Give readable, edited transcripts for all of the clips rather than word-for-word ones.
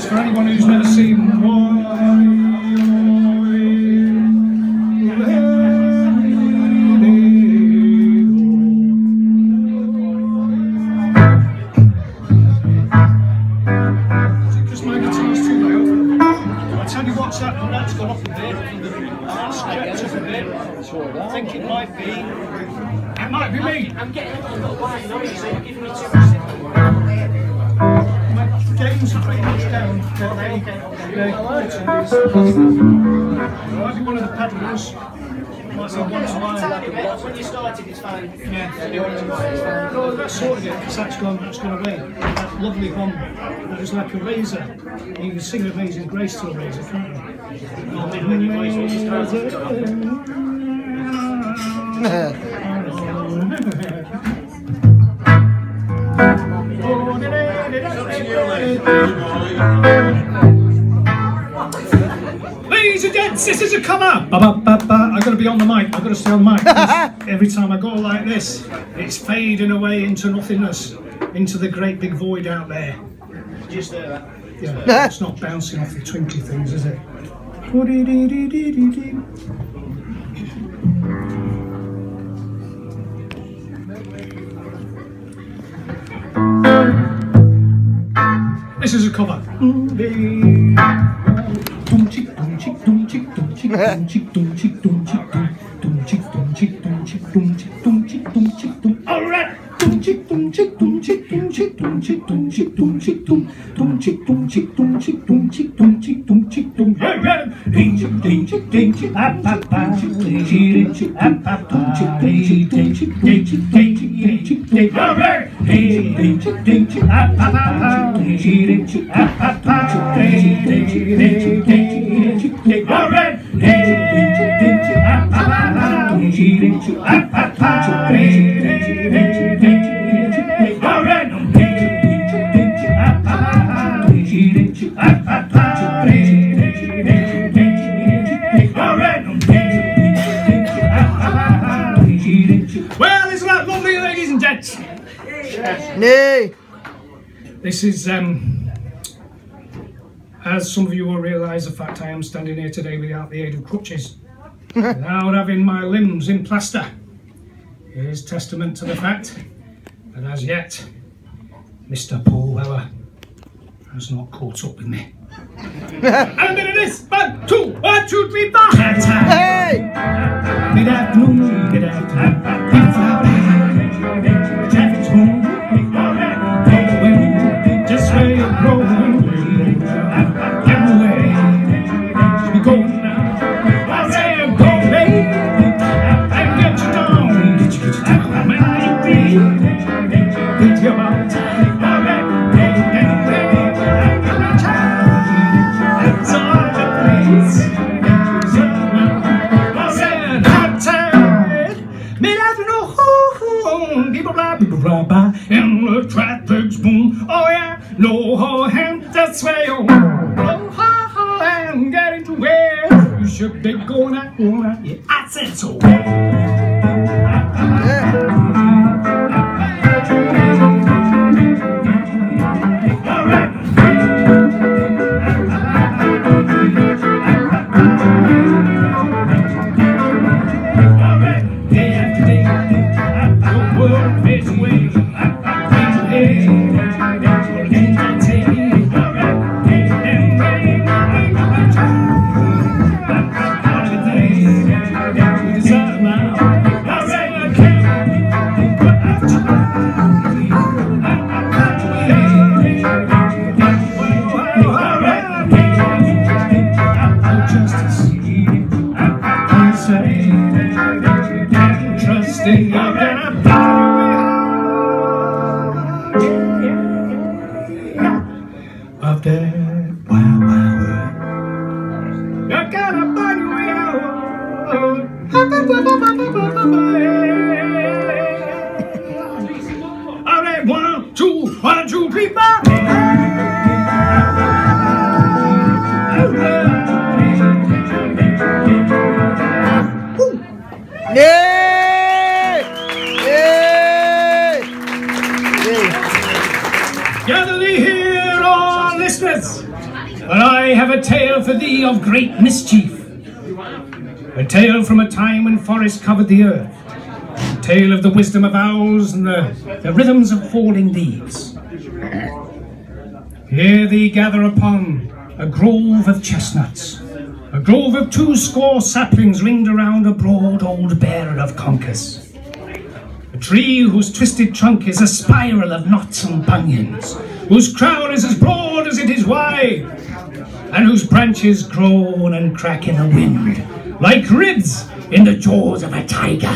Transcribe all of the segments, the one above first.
it's for anyone who's never seen just my guitar's too loud. I tell you what's happened, that's gone off a bit. That's stretched up a bit. I think it might be. It might be me. I'm getting a little white noise, so you're giving me too much. My game's pretty much down. Might be one of the pedals. Might be one to line. When you started, it's fine. Yeah. Oh, that's sorted it, because that's gone away. That lovely one. It was like a razor. You can sing Amazing Grace to a razor, can't you? When your voice was started. Ladies and gents, this is a cover. I've got to be on the mic. I've got to stay on the mic. Every time I go like this, it's fading away into nothingness, into the great big void out there. Just there. Yeah, it's not bouncing off the twinkly things, is it? This is a cover. Alright. Well, isn't that lovely, ladies and gents? Nay. This is, as some of you will realise, the fact I am standing here today without the aid of crutches, without having my limbs in plaster. It is testament to the fact that as yet, Mr. Paul Weller has not caught up with me. And a bit of this, 1, 2, 1, 2, 3, 4. Hey! Good afternoon, good afternoon. Traffic's moving, just where you're going, everywhere you're going now. I say go, baby, and get you down, get you down, man, get your body tight. And the traffic's boom, oh yeah, no hand, that's where you oh, and getting to where you should be going at, yeah, I said so. Alright, 1, 2, 1, 2, 3, 4. Gather thee here, all listeners, tale for thee of great mischief. A tale from a time when forests covered the earth. A tale of the wisdom of owls and the rhythms of falling leaves. Here thee gather upon a grove of chestnuts, a grove of 200 saplings ringed around a broad old bearer of conchs. A tree whose twisted trunk is a spiral of knots and bunions, whose crown is as broad as it is wide, and whose branches groan and crack in the wind, like ribs in the jaws of a tiger.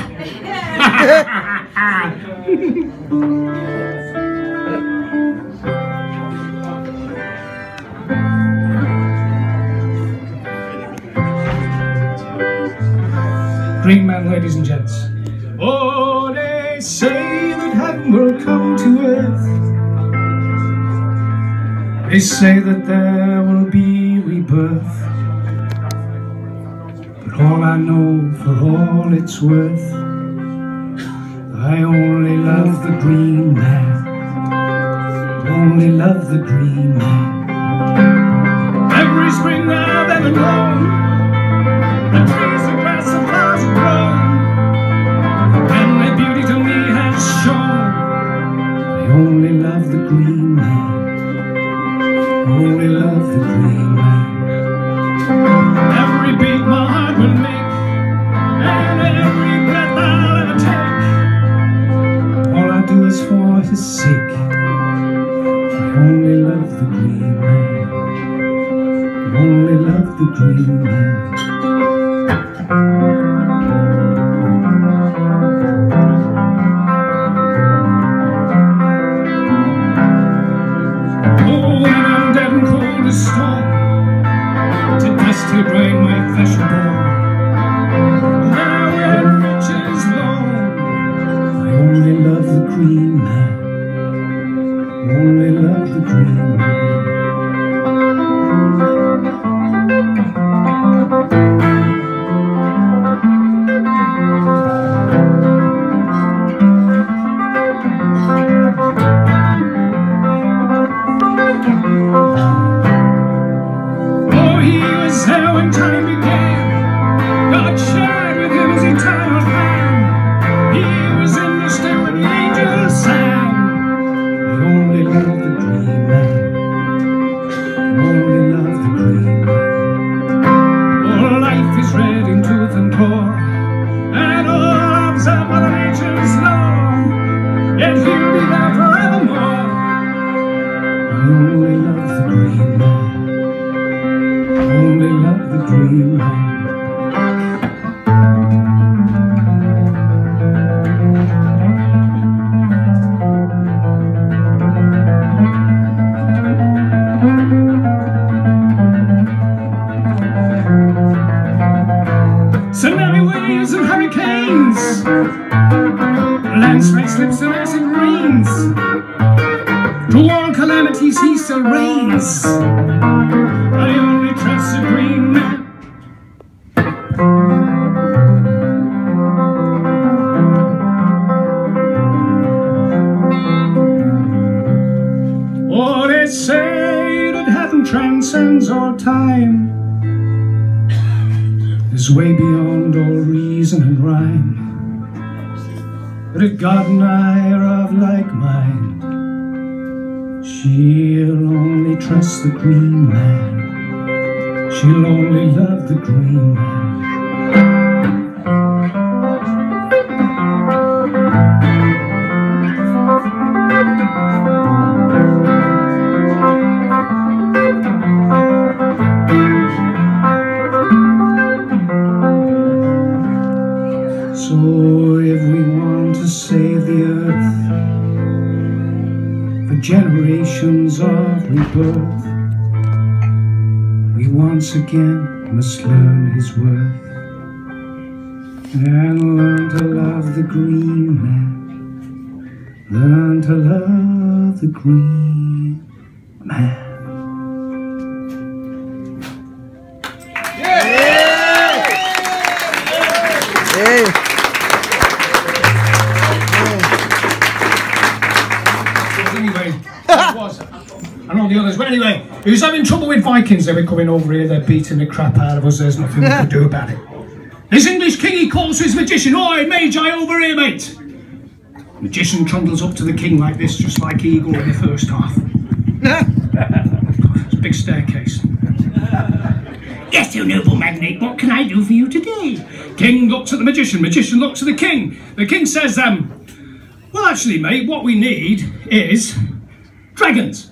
Green man, ladies and gents. Oh, they say that heaven will come to earth. They say that there will be rebirth. But all I know, for all it's worth, I only love the green man. Only love the green man. Every spring I've ever known, the trees, the grass, the flowers have grown, and their beauty to me has shown. I only love the green man. Only love the green man. Every beat my heart will make, and every breath I'll ever take, all I do is for his sake. I only love the green man. Only love the green man. Storm to dust your brain, my flesh and bone. Now when riches long, I only love the green man. Only love the green man. Tsunami waves and hurricanes, landslide slips and acid rains. Through all calamities he still reigns. I only trust the green man. Oh, they say that heaven transcends all time, is way beyond all reason and rhyme. But if God and I are of like mind, she'll only trust the green man. She'll only love the green man. So if we want to save the earth, for generations of rebirth, we once again must learn his worth, and learn to love the green man. Learn to love the green man. Anyway, that was. I know the others, but anyway. He was having trouble with Vikings. They were coming over here, they're beating the crap out of us. There's nothing we could do about it. This English king, he calls to his magician. Oi, Magi, over here, mate. Magician trundles up to the king like this, just like Eagle in the first half. It's a big staircase. Yes, your noble magnate, what can I do for you today? King looks at the magician. Magician looks at the king. The king says, well, actually, mate, what we need is dragons.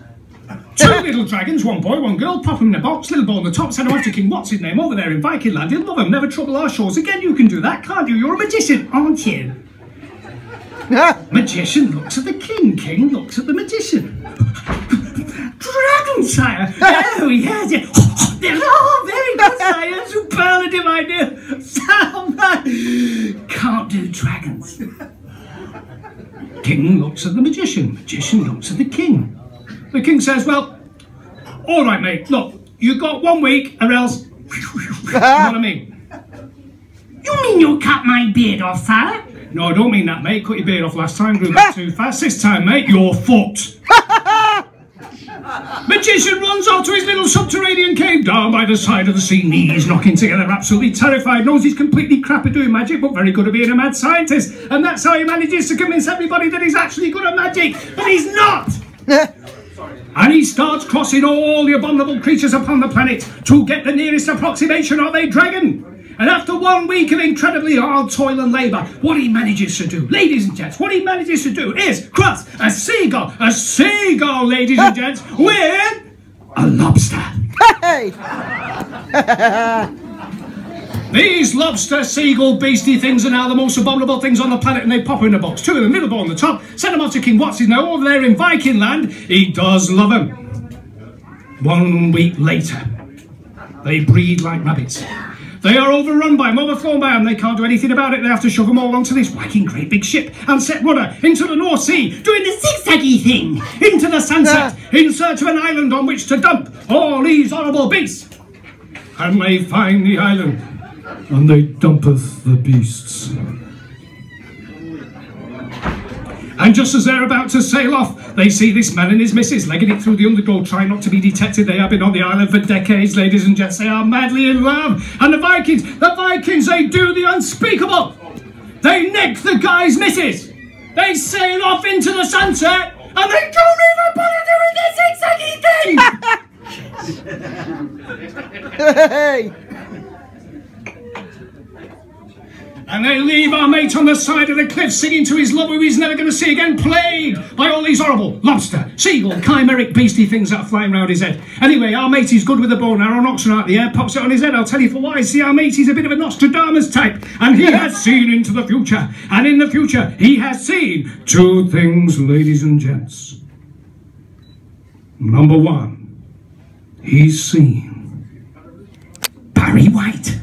2 little dragons, 1 boy, 1 girl, pop them in a box, little boy on the top, send them off to King What's his name over there in Viking land. He'll love them, never trouble our shores again. You can do that, can't you? You're a magician, aren't you? Magician looks at the king. King looks at the magician. Dragon, sire. Oh, yes. They're all very good, sire. Superlative idea. Can't do dragons. King looks at the magician. Magician looks at the king. The king says, well, all right, mate, look, you've got 1 week or else, you know what I mean? You mean you'll cut my beard off, sire? No, I don't mean that, mate. Cut your beard off last time, grew back too fast. This time, mate, you're fucked. Magician runs off to his little subterranean cave down by the side of the sea, knees knocking together, absolutely terrified, knows he's completely crap at doing magic, but very good at being a mad scientist. And that's how he manages to convince everybody that he's actually good at magic, but he's not. And he starts crossing all the abominable creatures upon the planet to get the nearest approximation of a dragon. And after 1 week of incredibly hard toil and labour, what he manages to do, ladies and gents, what he manages to do is cross a seagull, ladies and gents, with a lobster. Hey! These lobster, seagull, beastie things are now the most abominable things on the planet, and they pop in a box. 2 of them, little boy on the top, send them off to King What's his name over there in Viking land. He does love them. 1 week later, they breed like rabbits. They are overrun by them, overflown by them. They can't do anything about it. They have to shove them all onto this whacking great big ship and set rudder into the North Sea, doing the zigzaggy thing, into the sunset, in search of an island on which to dump all these horrible beasts. And they find the island, and they dumpeth the beasts. And just as they're about to sail off, they see this man and his missus legging it through the undergrowth, trying not to be detected. They have been on the island for decades, ladies and gents. They are madly in love. And the Vikings, they do the unspeakable. They neck the guy's missus. They sail off into the sunset, and they don't even bother doing this zigzaggy thing. Hey! And they leave our mate on the side of the cliff singing to his love who he's never going to see again, plagued by all these horrible lobster, seagull, chimeric beastie things that are flying round his head. Anyway, our mate is good with a bow and arrow, knocks it out the air, pops it on his head. I'll tell you for why. See, our mate, he's a bit of a Nostradamus type, and he has seen into the future. And in the future, he has seen 2 things, ladies and gents. Number 1, he's seen Barry White.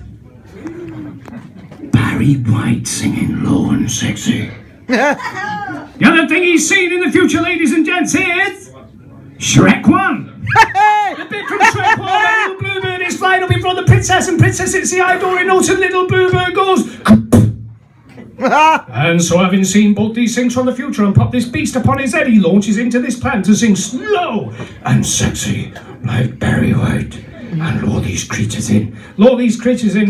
Barry White singing low and sexy. The other thing he's seen in the future, ladies and gents, is Shrek 1. The bit from Shrek 1 where little Bluebird is flying up in front of the princess, and princess hits the eye door and notes, and little Bluebird goes. And so, having seen both these things from the future and pop this beast upon his head, he launches into this plan to sing slow and sexy like Barry White. And lure these creatures in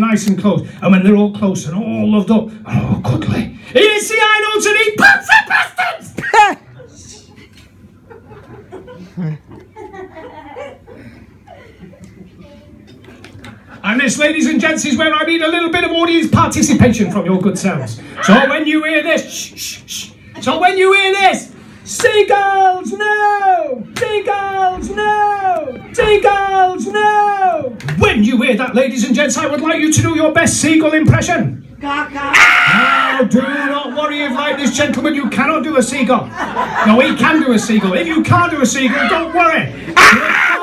nice and close. And when they're all close and all loved up and all cuddly, he hits the eye notes and he pops the bastards! And this, ladies and gents, is where I need a little bit of audience participation from your good selves. So when you hear this, So when you hear this, seagulls, no! Seagulls, no! Seagulls, no! When you hear that, ladies and gents, I would like you to do your best seagull impression. Now, do not worry if, like this gentleman, you cannot do a seagull. No, he can do a seagull. If you can't do a seagull, don't worry. You're a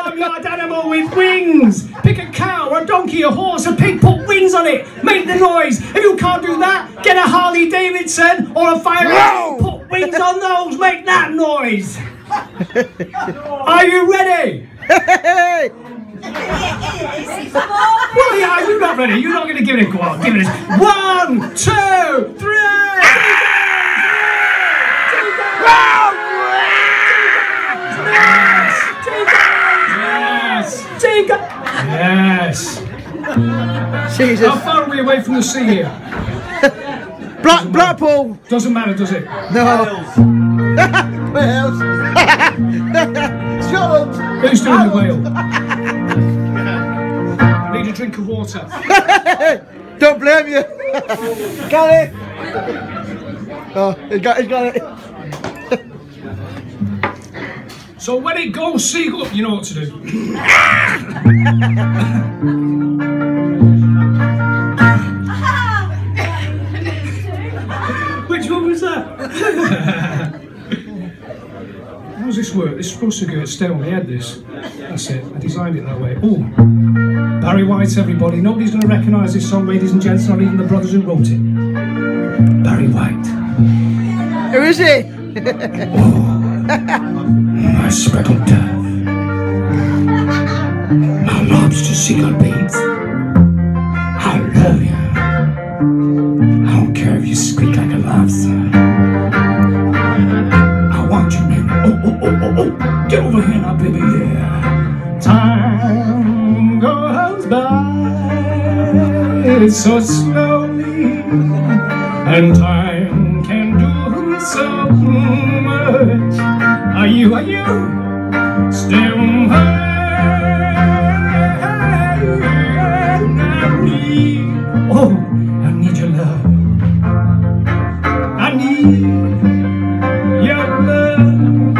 farmyard animal with wings. Pick a cow, a donkey, a horse, a pig, put wings on it. Make the noise. If you can't do that, get a Harley Davidson or a fire engine, put wings on those, make that noise. Are you ready? Well, yeah, you're not ready. You're not going to give it a go on. Give it a 1, 2, 3. Jingle! Yes. Jesus. How far are we away from the sea here? Blackpool. Doesn't matter, does it? No. Wales. Scotland. Who's doing the whale? I need a drink of water. Don't blame you. Got it. Oh, he's got it. So when it goes seagull, you know what to do. Which one was that? How does this work? This is supposed to go stay on the head, this. That's it. I designed it that way. Oh, Barry White, everybody. Nobody's going to recognise this song, ladies and gents, not even the brothers who wrote it. Barry White. Who is he? My speckled dove, my lobster seagull babes, I love you. I don't care if you squeak like a lobster. I want you, baby. Oh, get over here now, baby, yeah. Time goes by so slowly, and time can do so much. Are you still I need your love. I need your love.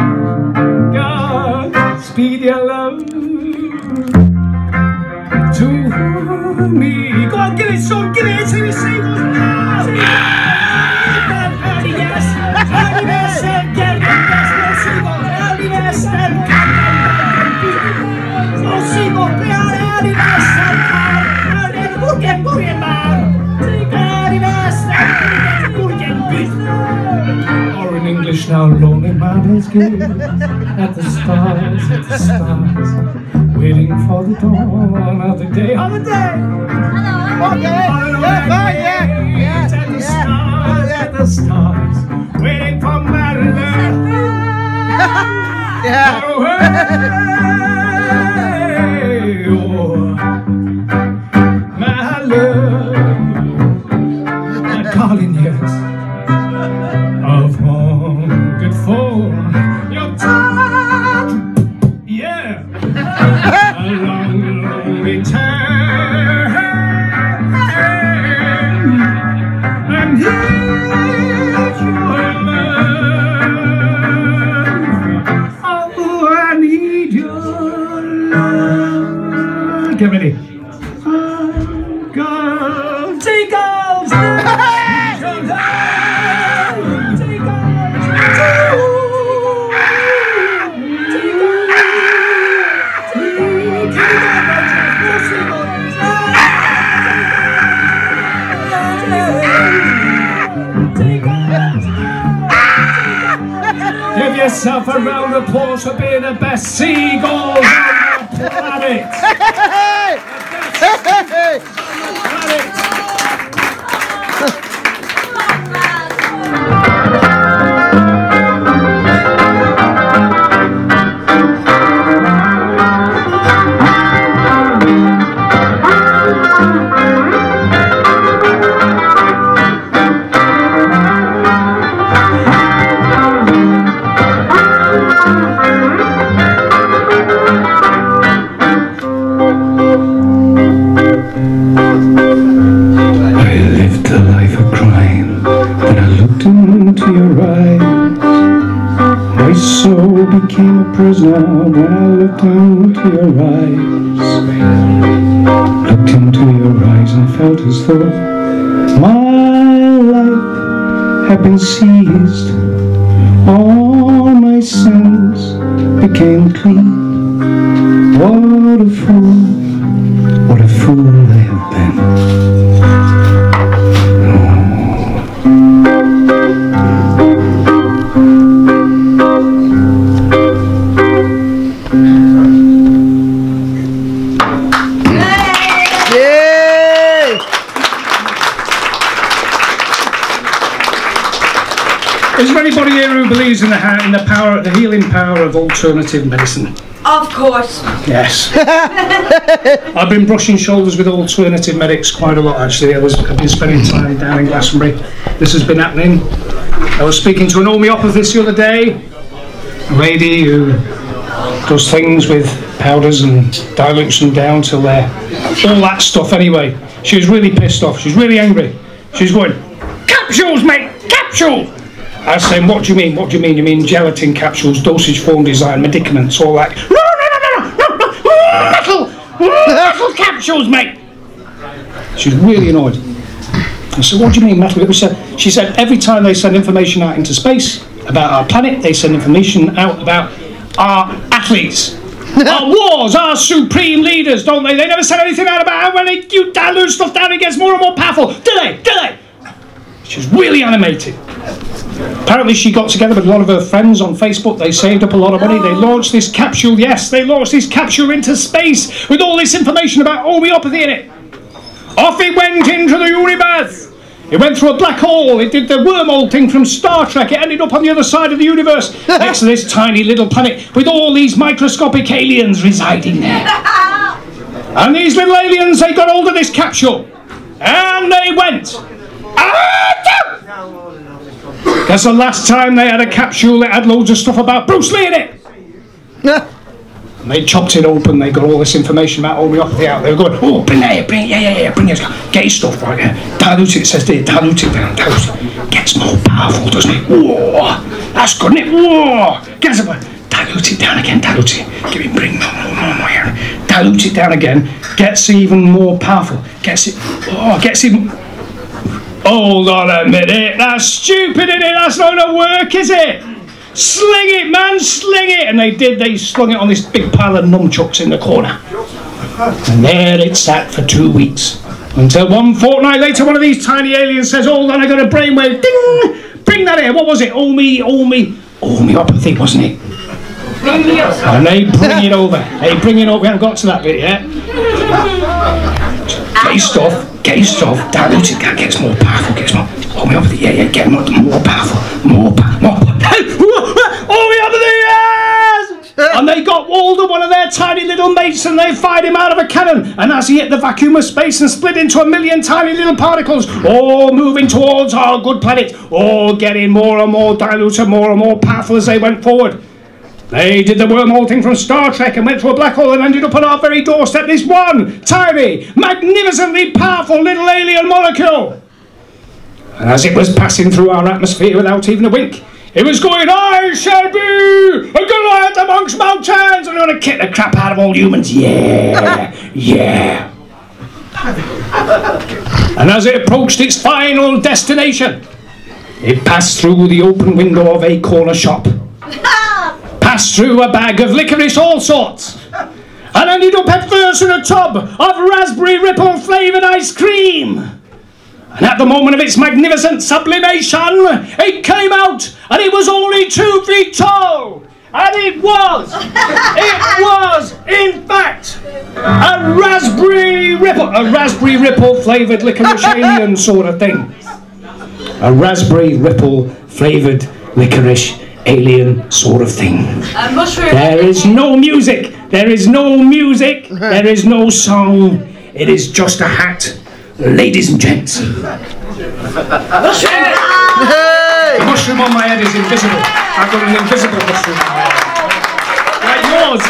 God, speed your love to me. Go on, give it some, give it to your singles now. Yes, get the best singles. Or in English now, lonely man is good at the stars, waiting for the dawn of the day. Of the day. At the stars, waiting for my love. My love, my darling, yes, I've hungered for your touch, yeah, a long, lonely time, and here's your love. Oh, I need your love. Get ready. Give yourself a round of applause for being the best seagulls on the planet. My soul became a prisoner when I looked into your eyes. Looked into your eyes and felt as though my life had been seized. All my sins became clean. What a fool I have been. Is there anybody here who believes in the power, the healing power of alternative medicine? Of course. Yes. I've been brushing shoulders with alternative medics quite a lot actually. I've been spending time down in Glastonbury. This has been happening. I was speaking to an homeopathist the other day, a lady who does things with powders and dilutes them down till they're all that stuff anyway. She was really pissed off, she's really angry. She's going, capsules mate, capsules! I was saying, what do you mean? What do you mean? You mean gelatin capsules, dosage form design, medicaments, all that? Metal capsules, mate! She's really annoyed. I said, what do you mean metal? She said, every time they send information out into space about our planet, they send information out about our athletes. Our wars, our supreme leaders, don't they? They never said anything out about how when you dilute stuff down, it gets more and more powerful. Do they? Do they? She's really animated. Apparently she got together with a lot of her friends on Facebook. They saved up a lot of money. They launched this capsule. Yes, they launched this capsule into space with all this information about homeopathy in it. Off it went into the universe. It went through a black hole. It did the wormhole thing from Star Trek. It ended up on the other side of the universe, next to this tiny little planet with all these microscopic aliens residing there. And these little aliens, they got hold of this capsule. And they went. Because the last time they had a capsule, it had loads of stuff about Bruce Lee in it. And they chopped it open, they got all this information about homeopathy out. They were going, oh, bring it, bring it, yeah, bring it. Get your stuff right here. Dilute it, says there, dilute it down, dilute it. Gets more powerful, doesn't it? Whoa, that's good, isn't it? Whoa, gets it, dilute it down again, dilute it. Give me, bring more here. Dilute it down again, gets even more powerful. Gets it, hold on a minute, that's stupid, isn't it? That's not gonna work, is it? Sling it, man, sling it! And they slung it on this big pile of nunchucks in the corner. And there it sat for 2 weeks. Until one fortnight later, one of these tiny aliens says, hold on, I got a brainwave, ding! Bring that here, what was it? Homeopathy, wasn't it? And they bring it over. They bring it over, we haven't got to that bit yet. Get your stuff, dilute it, gets more powerful, gets more homeopathy, yeah, get more powerful, more homeopathy, yes! And they got hold of one of their tiny little mates and they fired him out of a cannon, and as he hit the vacuum of space and split into a million tiny little particles, all moving towards our good planet, all getting more and more diluted, more and more powerful as they went forward. They did the wormhole thing from Star Trek and went through a black hole and ended up on our very doorstep, this one tiny, magnificently powerful little alien molecule. And as it was passing through our atmosphere without even a wink, it was going, I shall be a Goliath amongst mountains, and I'm going to kick the crap out of all humans. Yeah, yeah. And as it approached its final destination, it passed through the open window of a corner shop, passed through a bag of licorice all sorts, and ended up head first in a tub of raspberry ripple flavoured ice cream. And at the moment of its magnificent sublimation, it came out, and it was only 2 feet tall. And it was, in fact, a raspberry ripple flavoured licorice alien sort of thing. A raspberry ripple flavoured licorice alien sort of thing. There is no music, there is no music, there is no song. It is just a hat. Ladies and gents. The mushroom on my head is invisible. I've got an invisible mushroom on my head. Like yours.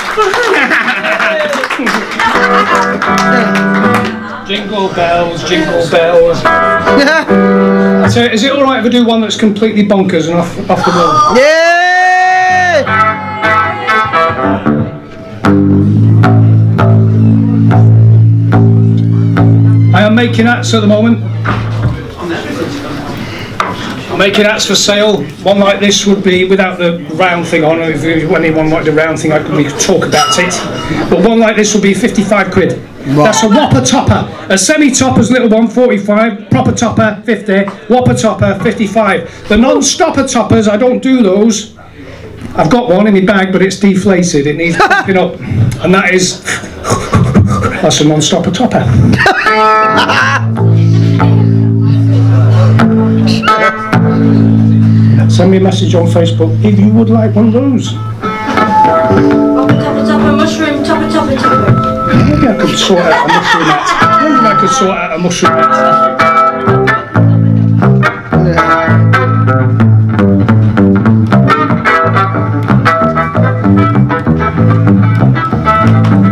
Jingle bells, jingle bells. So is it alright if I do one that's completely bonkers and off the wall? Yeah! I am making hats at the moment. I'm making hats for sale. One like this would be without the round thing on. If anyone wanted a round thing, we could talk about it. But one like this would be 55 quid. Right. That's a whopper topper. A semi-topper's little one, 45. Proper topper, 50. Whopper topper, 55. The non-stopper toppers, I don't do those. I've got one in my bag, but it's deflated. It needs pumping up. And that is... that's a non-stopper topper. Send me a message on Facebook if you would like one of those. could sort out a mushroom net. I wonder if I could sort out a mushroom net.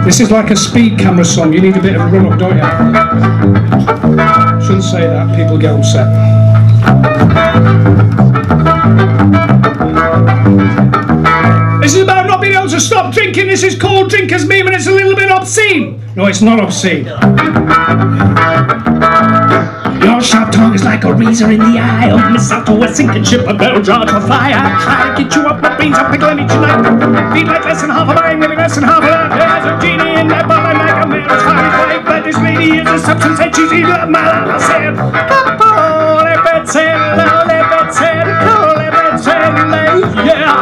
This is like a speed camera song, you need a bit of a run up, don't you? Shouldn't say that, people get upset. This is about not being able to stop drinking. This is called Drinker's Meme and it's a little bit obscene. No, it's not obscene. Your sharp tongue is like a razor in the eye of miss out to a sinking ship, a bell jar to fly. I try to get you up, my brains are pickling each night. Beat like less than half a mind, maybe less than half a life. There's a genie in that bottle like a mirror's fire fight. But this lady is a substance and she's eating up my life. I said, yeah.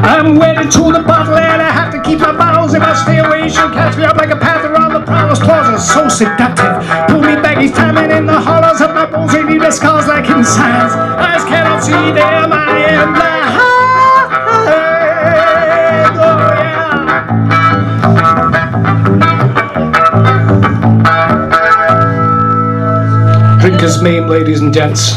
I'm wedded to the bottle and I have to keep my bottles. If I stay away, she'll catch me up like a panther on the prowler's claws. So seductive, pull me back each time, and in the hollows of my bones, they leave their scars like in signs. Eyes cannot see them, I am blind. Oh yeah. Drinker's Meme, ladies and gents.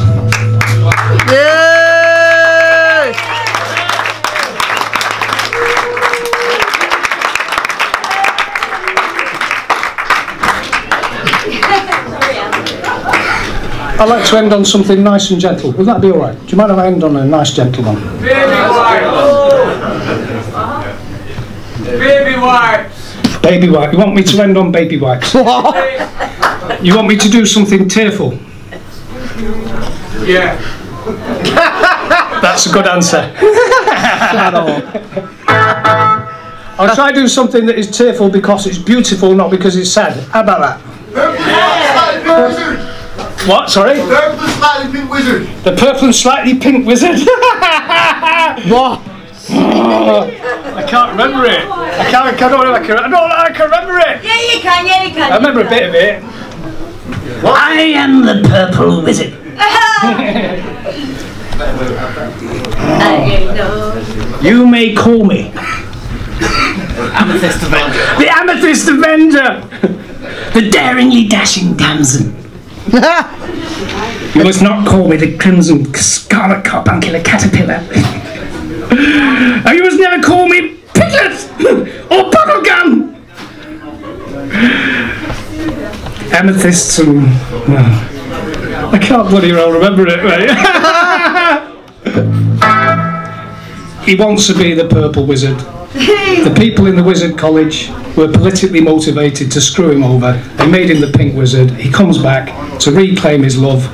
I'd like to end on something nice and gentle. Would that be alright? Do you mind if I end on a nice gentle one? Baby wipes! Baby wipes! Baby wipe. You want me to end on baby wipes? You want me to do something tearful? Yeah. That's a good answer. I'll try to do something that is tearful because it's beautiful, not because it's sad. How about that? What? Sorry? The purple and slightly pink wizard. The purple and slightly pink wizard. What? Oh, I can't remember it. I don't know if I can remember it. Yeah, you can. I remember a bit of it. What? I am the purple wizard. You may call me Amethyst Avenger. the Amethyst Avenger. The daringly dashing damson. You must not call me the crimson scarlet carbuncular caterpillar. And you must never call me Piglet or Bubblegum. Amethysts and... I can't bloody well remember it, mate. He wants to be the purple wizard. The people in the wizard college were politically motivated to screw him over. They made him the pink wizard. He comes back to reclaim his love.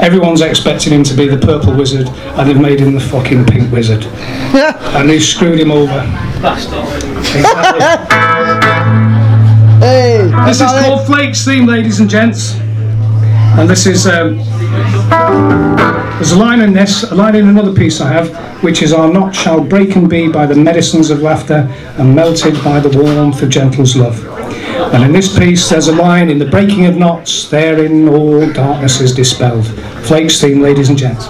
Everyone's expecting him to be the purple wizard, and they've made him the fucking pink wizard. And they've screwed him over. Exactly. Hey, this is called Flake's Theme, ladies and gents. And this is, there's a line in this, a line in another piece I have, which is, our knots shall break and be by the medicines of laughter and melted by the warmth of gentle's love. And in this piece there's a line, in the breaking of knots, therein all darkness is dispelled. Flake's Theme, ladies and gents.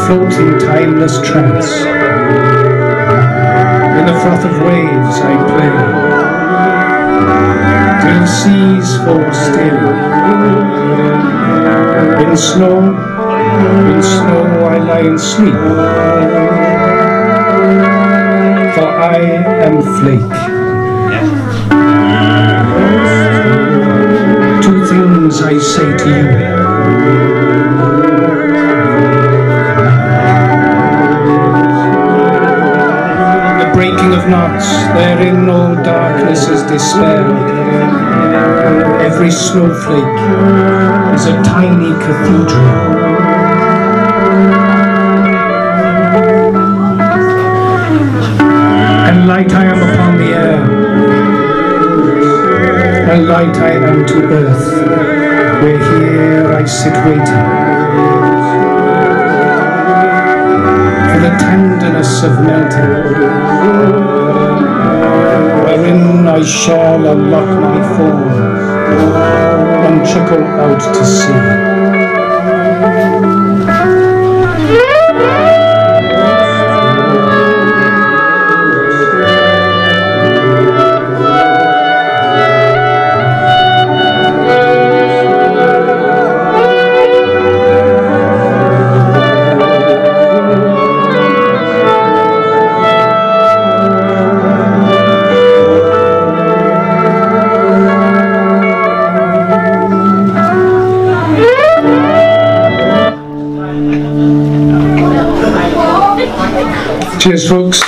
float in timeless trance. In the froth of waves I play, till seas fall still. In snow I lie and sleep, for I am flake. Two things I say to you. The breaking of knots, therein all darkness is dispelled. Every snowflake is a tiny cathedral. And light I am upon the air, and light I am to earth, where here I sit waiting for the tenderness of melting, wherein I shall unlock my form and trickle out to sea. Cheers, folks.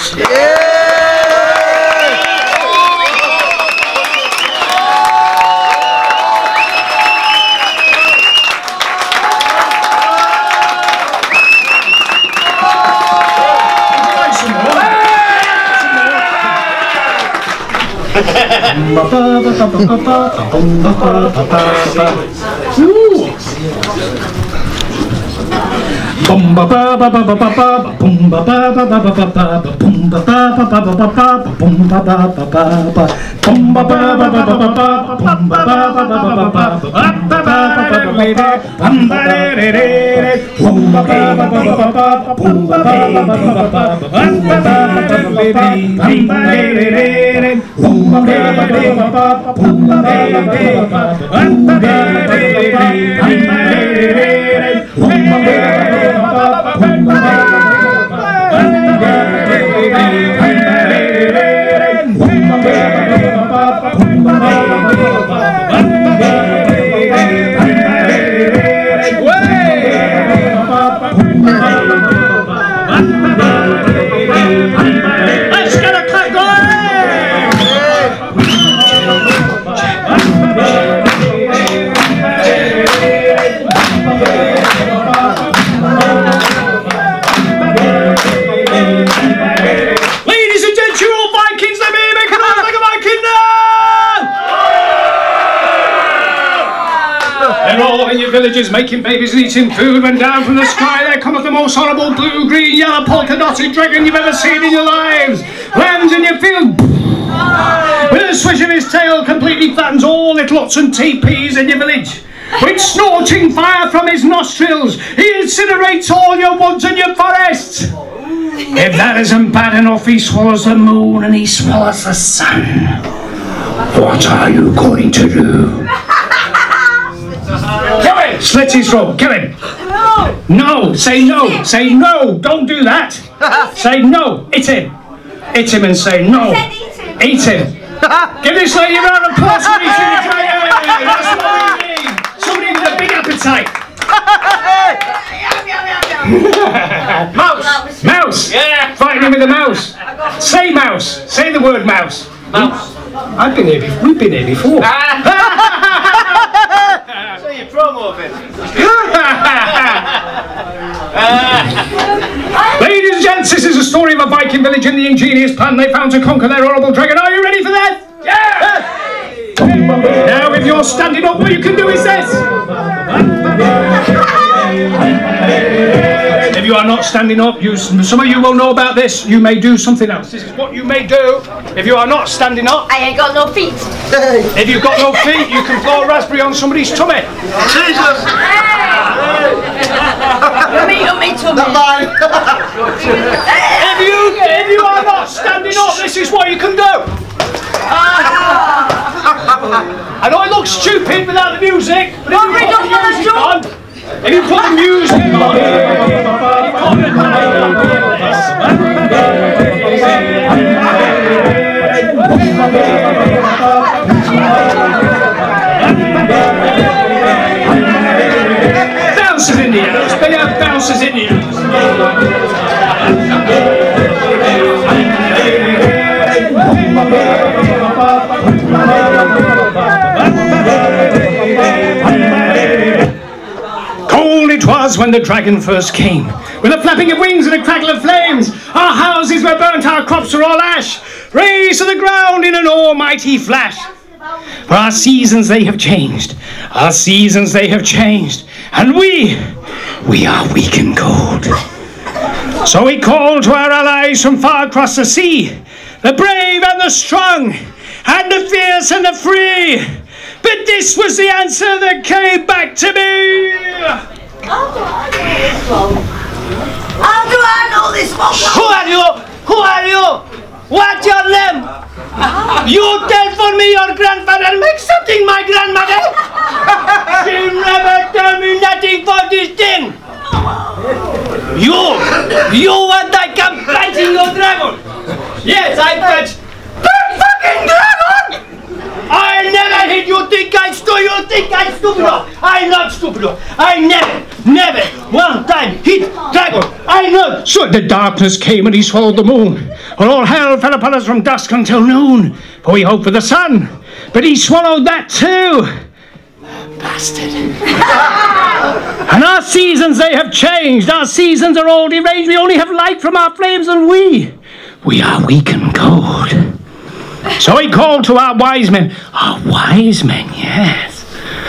Bum ba ba ba ba ba ba ba bum ba ba ba ba ba ba ba bum ba ba ba ba ba ba ba bum ba ba ba ba ba bum ba ba ba ba ba ba ba bum ba ba ba ba ba ba ba bum ba ba ba ba bum ba re re re bum ba ba ba ba ba ba bum ba ba ba ba ba ba bum ba ba ba ba bum ba re re re bum ba ba ba ba ba bum ba ba ba ba ba bum ba re re re bum ba re Let's get a clap going! Ladies and gentlemen, Vikings, let me make a noise like a Viking now! They're all in your villages making babies and eating food when down from the sky there cometh the most horrible blue, green, yellow, polka-dotted dragon you've ever seen in your lives. Lands in your field with a swish of his tail completely flattens all little huts and teepees in your village. With snorting fire from his nostrils, he incinerates all your woods and your forests. If that isn't bad enough, he swallows the moon and he swallows the sun. What are you going to do? Kill him! Slit his throat, kill him! No! Say no! Say no! Don't do that! Say no! Hit him! Hit him and say no! Eat him! Give this lady a round of applause for eating the dragon! That's what we need! Somebody with a big appetite! Mouse! Mouse! Yeah! Fighting him with a mouse! Say mouse! Say the word mouse! Mouse! I've been here before. We've been here before. So you promo of it. Ladies and gents, this is a story of a Viking village and the ingenious plan they found to conquer their horrible dragon. Are you ready for that? Yeah! Now, if you're standing up, what you can do is this. If you are not not standing up, some of you will know about this. You may do something else. This is what you may do if you are not standing up. I ain't got no feet. If you've got no feet, you can throw a raspberry on somebody's tummy. Jesus! Me tummy. Not mine! If you are not standing up, this is what you can do. I know it looks stupid without the music, but if you put the music on, bouncers in the house, they have bouncers in the house. Cold it was when the dragon first came, with a flapping of wings and a crackle of flames. Our houses were burnt, our crops were all ash, razed to the ground in an almighty flash. For our seasons they have changed, our seasons they have changed, and we are weak and cold. So we called to our allies from far across the sea, the brave and the strong, and the fierce and the free. But this was the answer that came back to me. How do I know this one? Who are you? Who are you? What's your name? You tell for me your grandfather make something my grandmother. She never tell me nothing for this thing. You want I come fighting your dragon? Yes, I fetch big fucking dragon! I never hit you think I'm stupid, you think I'm stupid. I'm not stupid. I never one time hit dragon. I know. So the darkness came and he swallowed the moon, and all hell fell upon us from dusk until noon. For we hoped for the sun, but he swallowed that too. Bastard. And our seasons they have changed, our seasons are all deranged. We only have light from our flames, and we are weak and cold. So he called to our wise men, yes,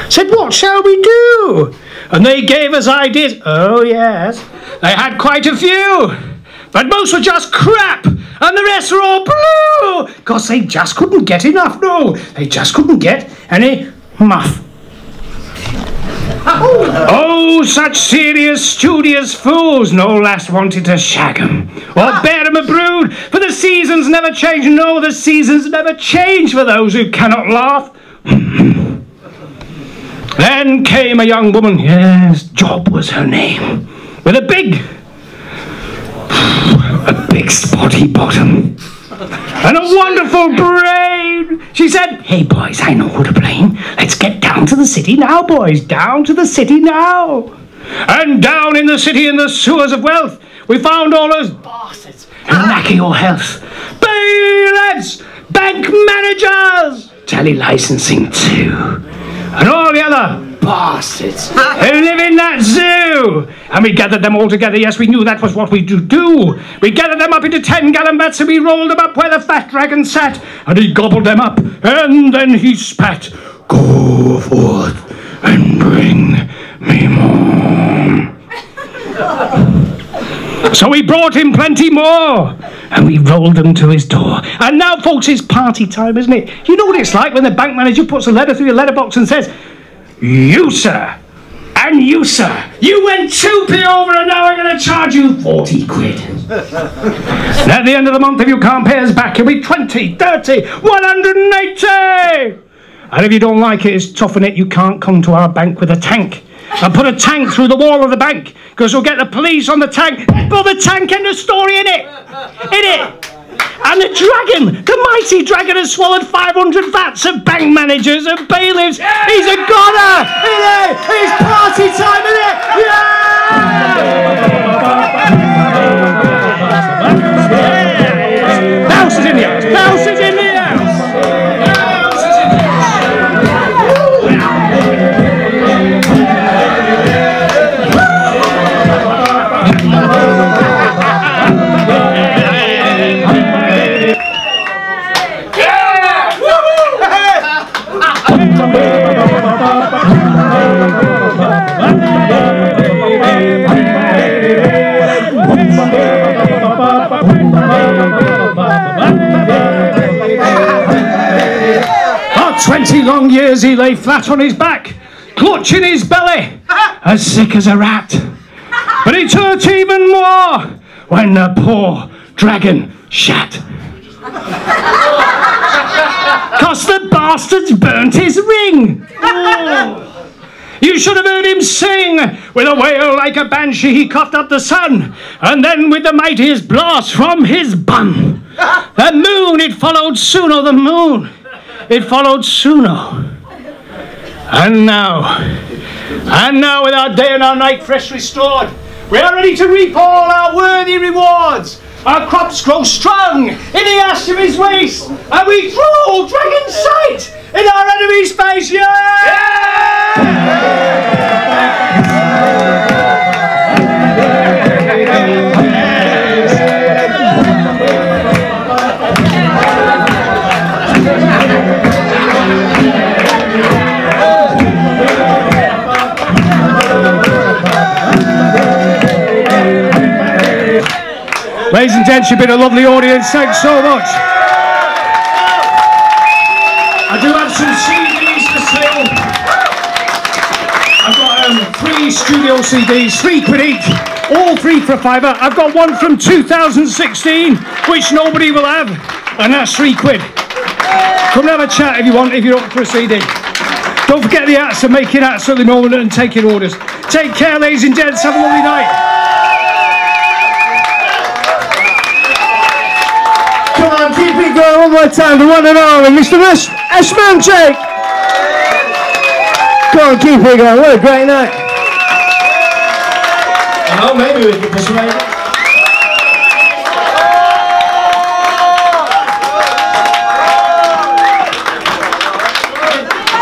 said, what shall we do? And they gave us ideas. Oh yes, they had quite a few, but most were just crap, and the rest were all blue, because they just couldn't get enough. No, they just couldn't get any muff. Oh, such serious, studious fools, no lass wanted to shag 'em, or bear 'em a brood, for the seasons never change. No, the seasons never change for those who cannot laugh. Then came a young woman, yes, Job was her name, with a big spotty bottom and a wonderful brain. She said, hey boys, I know who to blame. Let's get down to the city now, boys, down to the city now. And down in the city, in the sewers of wealth, we found all those bastards who knacker your health. Bailiffs, bank managers, tele licensing too, and all the other bastards who live in that zoo. And we gathered them all together. Yes, we knew that was what we do. We gathered them up into 10-gallon vats, and we rolled them up where the fat dragon sat, and he gobbled them up, and then he spat, go forth and bring me more. So we brought him plenty more, and we rolled them to his door. And now, folks, it's party time, isn't it? You know what it's like when the bank manager puts a letter through your letterbox and says, you, sir, and you, sir, you went 2p over, and now I'm going to charge you 40 quid. And at the end of the month, if you can't pay us back, it'll be 20, 30, 180. And if you don't like it, it's tough, innit? You can't come to our bank with a tank and put a tank through the wall of the bank, because you'll get the police on the tank. But the tank, end of story, innit? Innit? And the dragon, the mighty dragon, has swallowed 500 vats of bank managers and bailiffs. He's a goner, innit? It's party time, innit? Yeah! Bouncers in the house, bouncers in the house. For 20 long years he lay flat on his back, clutching his belly, as sick as a rat. But it hurt even more when the poor dragon shat. 'Cause the bastards burnt his ring. You should have heard him sing. With a wail like a banshee he coughed up the sun, and then with the mightiest blast from his bum, the moon, it followed sooner, the moon, it followed sooner. And now with our day and our night fresh restored, we are ready to reap all our worthy rewards. Our crops grow strong in the ash of his waist, and we throw dragon sight in our enemy's face. Ladies and gents, you've been a lovely audience. Thanks so much. I do have some CDs for sale. I've got 3 studio CDs, £3 each, all 3 for £5. I've got one from 2016, which nobody will have, and that's £3. Come and have a chat if you want, if you're up for a CD. Don't forget the hats are making hats at the moment and taking orders. Take care, ladies and gents. Have a lovely night. Come on, keep it going one more time. The one and only Mr. Mandrake. Come on, keep it going. What a great night. Oh, maybe we could persuade it.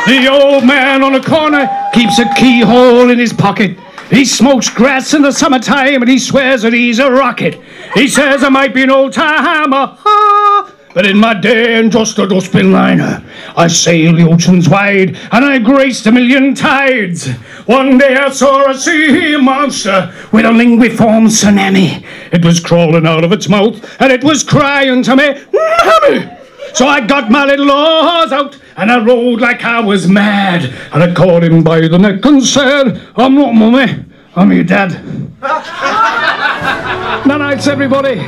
The old man on the corner keeps a keyhole in his pocket. He smokes grass in the summertime and he swears that he's a rocket. He says I might be an old timer, but in my day I'm just a dustbin liner. I sailed the oceans wide and I graced 1,000,000 tides. One day I saw a sea monster with a linguiform tsunami. It was crawling out of its mouth and it was crying to me, "Mommy!" So I got my little oars out and I rowed like I was mad. And I caught him by the neck and said, "I'm not mummy, I'm your dad." Night, everybody.